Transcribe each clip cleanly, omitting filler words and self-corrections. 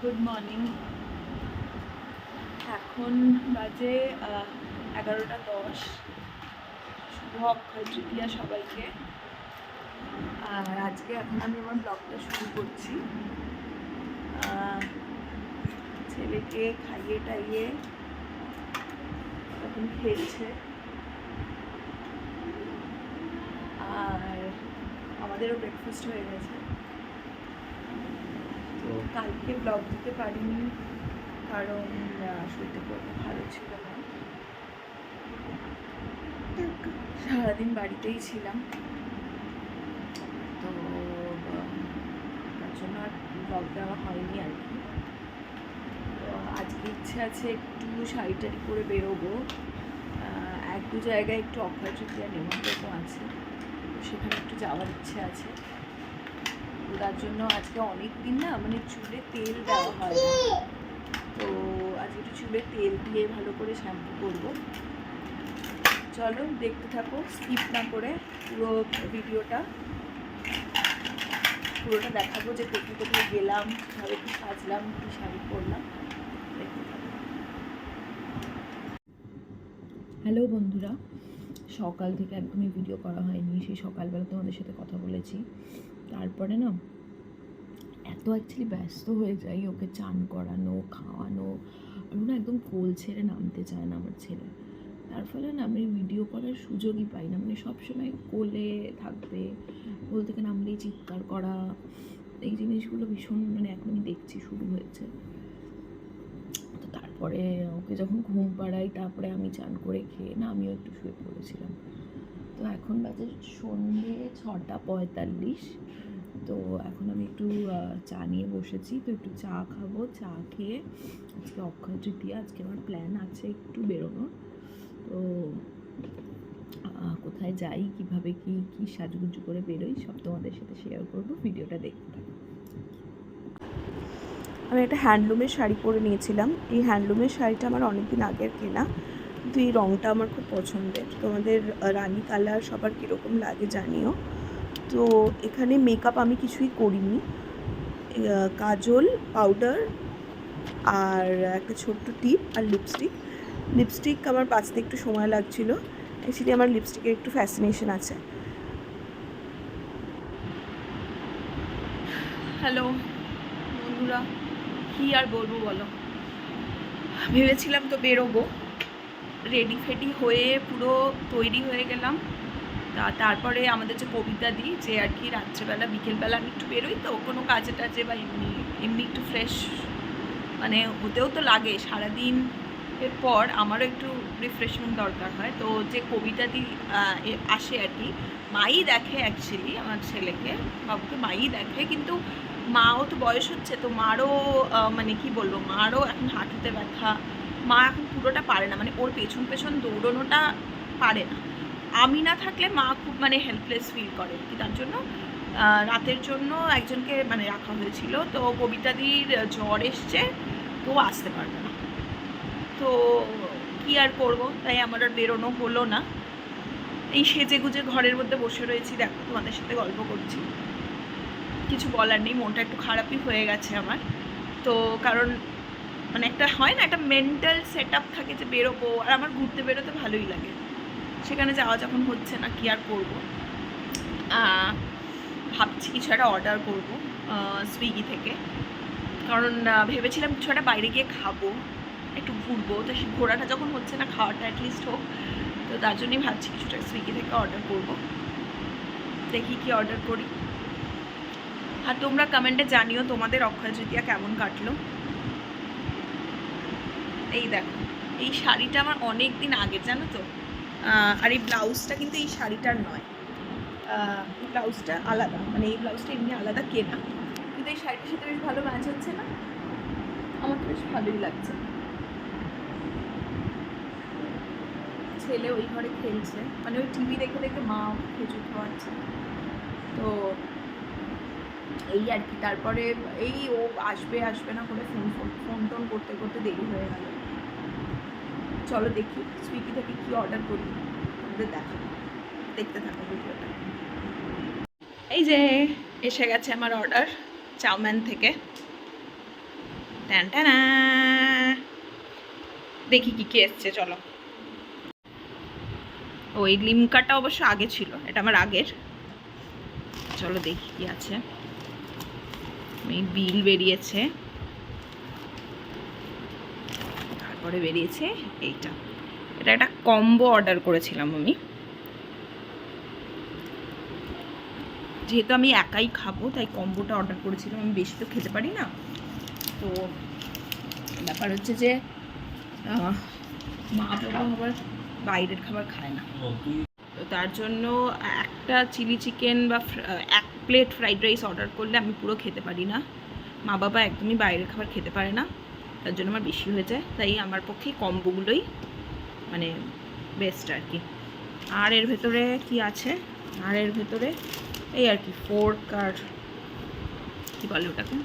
Good morning. এখন বাজে 11:10। শুভ অক্ষয় তৃতীয়া সবাইকে। আর আজকে এখন আমি আমার ব্লগটা শুরু করছি। ছেলেকে খাইয়ে টাইয়ে এখন খেলছে। আর আমাদেরও ব্রেকফাস্ট হয়ে গেছে। তো কালকে ব্লগ দিতে পারিনি কারণ শরীরটা খুব ভালো ছিল না। সারাদিন বাড়িতেই ছিলাম, তো তার জন্য আর ব্লগ দেওয়া হয়নি আর কি। তো আজকে ইচ্ছে আছে একটু শাড়ি টাড়ি করে বেরোবো। এক দু জায়গায় একটু অক্ষয় তৃতীয়া নেমন্তন্ন আছে, সেখানে একটু যাওয়ার ইচ্ছে আছে। তো তার জন্য আজকে অনেক দিন না মানে চুলে তেল দেওয়া হয় না, তো আজকে একটু চুলে তেল দিয়ে ভালো করে শ্যাম্পু করবো। চলো দেখতে থাকো, স্কিপ না করে পুরো ভিডিওটা। পুরোটা দেখাবো যে কোথায় কোথায় গেলাম, কীভাবে কী সাজলাম, কী শাড়ি পরলাম। দেখতে থাকো। হ্যালো বন্ধুরা, সকাল থেকে একদমই ভিডিও করা হয়নি। সেই সকালবেলা তোমাদের সাথে কথা বলেছি, তারপরে না এত অ্যাকচুয়ালি ব্যস্ত হয়ে যাই, ওকে চান করানো, খাওয়ানো, আর না একদম কোল ছেড়ে নামতে চায় না আমার ছেলে। তার ফলে না আমি ভিডিও করার সুযোগই পাই না। মানে সবসময় কোলে থাকবে, কোল থেকে নামলেই চিৎকার করা, এই জিনিসগুলো ভীষণ মানে এখন আমি দেখছি শুরু হয়েছে। তো তারপরে ওকে যখন ঘুম পাড়াই, তারপরে আমি চান করে খেয়ে না আমিও একটু শুয়ে পড়েছিলাম। তো এখন বাজে সন্ধ্যে 6:45। তো এখন আমি একটু চা নিয়ে বসেছি, তো একটু চা খাবো। চা খেয়ে আজকে অক্ষয় তৃতীয়া, আজকে আমার প্ল্যান আছে একটু বেরোনোর। তো কোথায় যাই, কীভাবে কী কী সাজুগুজু করে বেরোই সব তোমাদের সাথে শেয়ার করবো। ভিডিওটা দেখতে থাকো। আমি একটা হ্যান্ডলুমের শাড়ি পরে নিয়েছিলাম। এই হ্যান্ডলুমের শাড়িটা আমার অনেকদিন আগের কেনা, কিন্তু এই রঙটা আমার খুব পছন্দের। তোমাদের রানী কালার সবার কীরকম লাগে জানিও। তো এখানে মেকআপ আমি কিছুই করিনি, কাজল, পাউডার আর একটা ছোট্ট টিপ আর লিপস্টিক আমার বাঁচতে একটু সময় লাগছিলো। অ্যাকচুয়ালি আমার লিপস্টিকের একটু ফ্যাসিনেশন আছে। হ্যালো বন্ধুরা, কী আর বলবো বলো। ভেবেছিলাম তো বেরোবো, রেডি ফেডি হয়ে পুরো তৈরি হয়ে গেলাম। তারপরে আমাদের যে কবিতা দিই, যে আর কি রাত্রেবেলা বিকেলবেলা আমি একটু বেরোই, তো কোনো কাজে টাজে বা এমনি একটু ফ্রেশ মানে হতেও তো লাগে। সারাদিন এর পর আমারও একটু রিফ্রেশমেন্ট দরকার হয়। তো যে কবিতা দিই আসে আর কি, মাই দেখে অ্যাকচুয়ালি আমার ছেলেকে, বাবুকে মাই দেখে, কিন্তু মাও তো বয়স হচ্ছে, তো মারও মানে কি বলবো, মারও এখন হাঁটুতে ব্যথা। মা এখন পুরোটা পারে না, মানে ওর পেছন পেছন দৌড়নোটা পারে না। আমি না থাকলে মা খুব মানে হেল্পলেস ফিল করে কি। তার জন্য রাতের জন্য একজনকে মানে রাখা হয়েছিল। তো কবিতাদির জ্বর এসছে, তো আসতে পারবে না। তো কি আর করব, তাই আমার আর বেরোনো হলো না। এই সেজে গুজে ঘরের মধ্যে বসে রয়েছি, দেখো তোমাদের সাথে গল্প করছি। কিছু বলার নেই, মনটা একটু খারাপই হয়ে গেছে আমার। তো কারণ মানে একটা হয় না, একটা মেন্টাল সেট আপ থাকে যে বেরোবো, আর আমার ঘুরতে বেরোতে ভালোই লাগে। সেখানে যাওয়া যখন হচ্ছে না, কি আর করবো। ভাবছি কিছু একটা অর্ডার করবো সুইগি থেকে, কারণ ভেবেছিলাম কিছু একটা বাইরে গিয়ে খাবো, একটু ঘুরবো। তো সেই ঘোরাটা যখন হচ্ছে না, খাওয়াটা অ্যাটলিস্ট হোক। তো তার জন্যই ভাবছি কিছুটা সুইগি থেকে অর্ডার করবো। দেখি কি অর্ডার করি। আর তোমরা কমেন্টে জানিও তোমাদের অক্ষয় তৃতীয়া কেমন কাটলো। এই দেখো, এই শাড়িটা আমার অনেক দিন আগের, জানো তো। আর এই ব্লাউজটা কিন্তু এই শাড়িটার নয়, এই ব্লাউজটা আলাদা, মানে এই ব্লাউজটা এমনি আলাদা কেনা, কিন্তু এই শাড়িটার সাথে বেশ ভালো ম্যাচ হচ্ছে না, আমার তো বেশ ভালোই লাগছে। ছেলে ওই ঘরে খেলছে, মানে ওই টিভি দেখে দেখে মা ওকে খেজুর খাওয়াচ্ছে। তো এই আর কি। তারপরে এই ও আসবে আসবে না করে ফোন টোন করতে করতে দেরি হয়ে গেল। চলো দেখি সুইগি থেকে কি অর্ডার করি, তোমাদের দেখতে থাকো ভিডিওটা। এই যে এসে গেছে আমার অর্ডার চাউমিন থেকে। ট্যান ট্যানা। দেখি কি কি এসছে, চলো। ওই লিমকাটা অবশ্য আগে ছিল, এটা আমার আগের। চলো দেখি কি আছে। এই বিল বেরিয়েছে, তারপরে বেরিয়েছে এইটা। এটা একটা কম্বো অর্ডার করেছিলাম আমি, যেহেতু আমি একাই খাবো তাই কম্বোটা অর্ডার করেছিলাম। আমি বেশি তো খেতে পারি না, তো ব্যাপার হচ্ছে যে মা বাবা আবার বাইরের খাবার খায় না, তো তার জন্য একটা চিলি চিকেন বা 1 প্লেট ফ্রাইড রাইস অর্ডার করলে আমি পুরো খেতে পারি না। মা বাবা একদমই বাইরের খাবার খেতে পারে না, তার জন্য আমার বেশি হয়ে যায়। তাই আমার পক্ষে কম্বোগুলোই মানে বেস্ট আর কি। আর এর ভেতরে কি আছে, আর এর ভেতরে এই আর কি ফোর্ক আর কী বলে ওটাকে,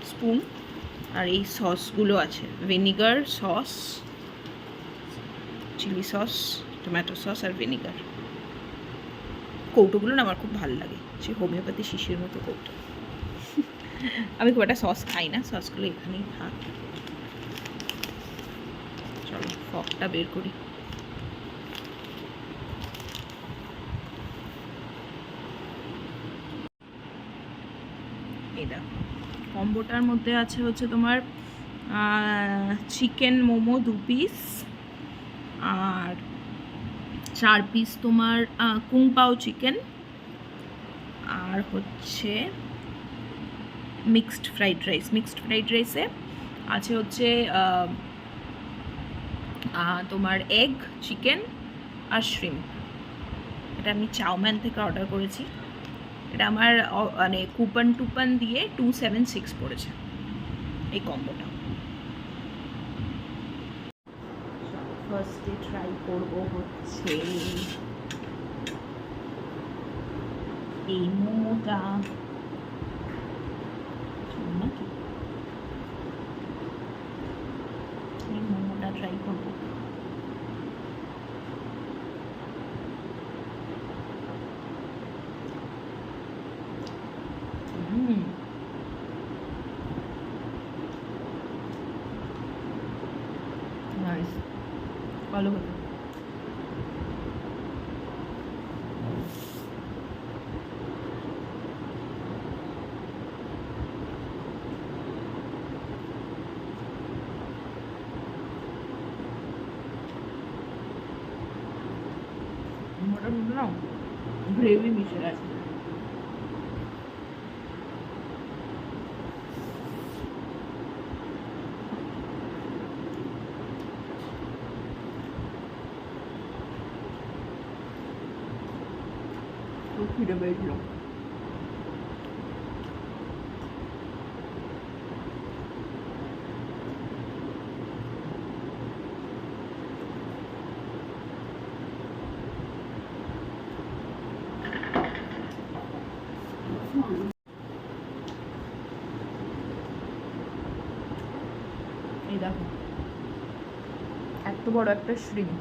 স্পুন, আর এই সসগুলো আছে, vinegar sauce, chilli sauce, tomato sauce আর ভিনিগার। কৌটোগুলো না আমার খুব ভালো লাগে, সে হোমিওপ্যাথি শিশির মতো কৌটো। আমি খুব একটা সস খাই না, সসগুলো এখানেই থাক। চলো ফকটা বের করি। এটা কম্বোটার মধ্যে আছে হচ্ছে তোমার চিকেন মোমো 2 পিস, আর 4 পিস তোমার কুং পাও চিকেন, আর হচ্ছে mixed fried rice. Mixed fried রাইসে আছে হচ্ছে তোমার এগ, চিকেন আর শ্রিম্প। এটা আমি চাউম্যান থেকে অর্ডার করেছি। এটা আমার মানে কুপন টুপন দিয়ে 276 পড়েছে এই কম্বোটা। ফার্স্টে ট্রাই করবো হচ্ছে এই মোমোটা, নাকি এই মোমোটা ট্রাই করবো। নাইস, ভালো হতো। মোটামুটি না গ্রেভি মিশে গেছে। খুব খিদে পেয়েছিল। এই দেখো এত বড় একটা শ্রিম্প।